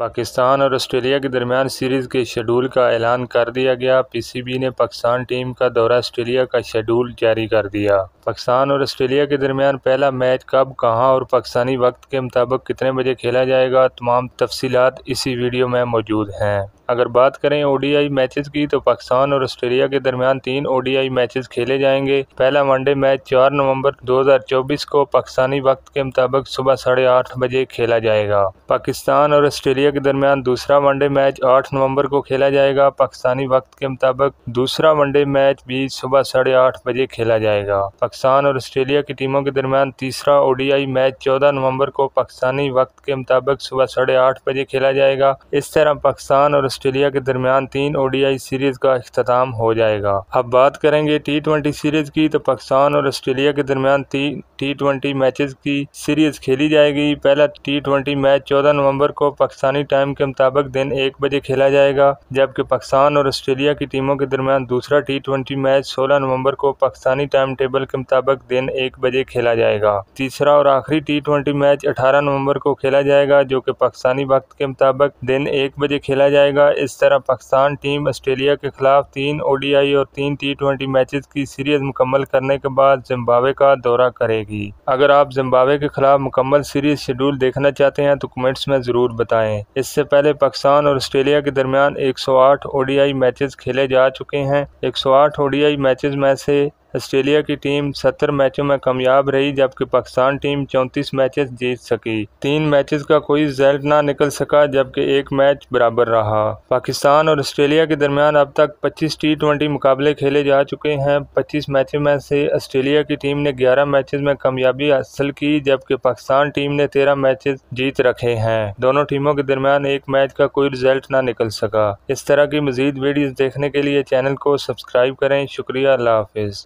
पाकिस्तान और ऑस्ट्रेलिया के दरमियान सीरीज़ के शेड्यूल का ऐलान कर दिया गया। पीसीबी ने पाकिस्तान टीम का दौरा ऑस्ट्रेलिया का शेड्यूल जारी कर दिया। पाकिस्तान और ऑस्ट्रेलिया के दरमियान पहला मैच कब, कहां और पाकिस्तानी वक्त के मुताबिक कितने बजे खेला जाएगा, तमाम तफसीलात इसी वीडियो में मौजूद हैं। अगर बात करें ओडीआई मैचेस की, तो पाकिस्तान और ऑस्ट्रेलिया के दरमियान 3 ओडीआई मैचेस खेले जाएंगे। पहला वनडे मैच 4 नवंबर 2024 को पाकिस्तानी वक्त के मुताबिक सुबह 8:30 बजे खेला जाएगा। पाकिस्तान और ऑस्ट्रेलिया के दरमियान दूसरा वनडे मैच 8 नवंबर को खेला जाएगा। पाकिस्तानी वक्त के मुताबिक दूसरा वनडे मैच भी सुबह 8:30 बजे खेला जाएगा। पाकिस्तान और ऑस्ट्रेलिया की टीमों के दरमियान तीसरा ओडीआई मैच 14 नवंबर को पाकिस्तानी वक्त के मुताबिक सुबह 8:30 बजे खेला जाएगा। इस तरह पाकिस्तान और ऑस्ट्रेलिया के दरमियान 3 ओडीआई सीरीज का इख्तिताम हो जाएगा। अब बात करेंगे T20 सीरीज की, तो पाकिस्तान और ऑस्ट्रेलिया के दरमियान 3 T20 मैचेस की सीरीज खेली जाएगी। पहला T20 मैच 14 नवंबर को पाकिस्तानी टाइम के मुताबिक दिन 1 बजे खेला जाएगा, जबकि पाकिस्तान और ऑस्ट्रेलिया की टीमों के दरमियान दूसरा T20 मैच 16 नवंबर को पाकिस्तानी टाइम टेबल के मुताबिक दिन 1 बजे खेला जाएगा। तीसरा और आखिरी T20 मैच 18 नवंबर को खेला जाएगा, जो कि पाकिस्तानी वक्त के मुताबिक दिन 1 बजे खेला जाएगा। इस तरह पाकिस्तान टीम ऑस्ट्रेलिया के खिलाफ 3 ओडीआई और 3 T20 मैचेस की सीरीज मुकम्मल करने के बाद जिम्बाब्वे का दौरा करेगी। अगर आप जिम्बाब्वे के खिलाफ मुकम्मल सीरीज शेड्यूल देखना चाहते हैं तो कमेंट्स में ज़रूर बताएं। इससे पहले पाकिस्तान और ऑस्ट्रेलिया के दरमियान 108 ओडीआई मैचेस खेले जा चुके हैं। 108 ओडीआई मैचेस में से ऑस्ट्रेलिया की टीम 70 मैचों में कामयाब रही, जबकि पाकिस्तान टीम 34 मैचेस जीत सकी। 3 मैचेस का कोई रिजल्ट ना निकल सका, जबकि 1 मैच बराबर रहा। पाकिस्तान और ऑस्ट्रेलिया के दरमियान अब तक 25 T20 मुकाबले खेले जा चुके हैं। 25 मैचों में से ऑस्ट्रेलिया की टीम ने 11 मैचेस में कामयाबी हासिल की, जबकि पाकिस्तान टीम ने 13 मैचेस जीत रखे हैं। दोनों टीमों के दरमियान 1 मैच का कोई रिजल्ट ना निकल सका। इस तरह की मज़ीद वीडियोज़ देखने के लिए चैनल को सब्सक्राइब करें। शुक्रिया, अल्लाह हाफिज़।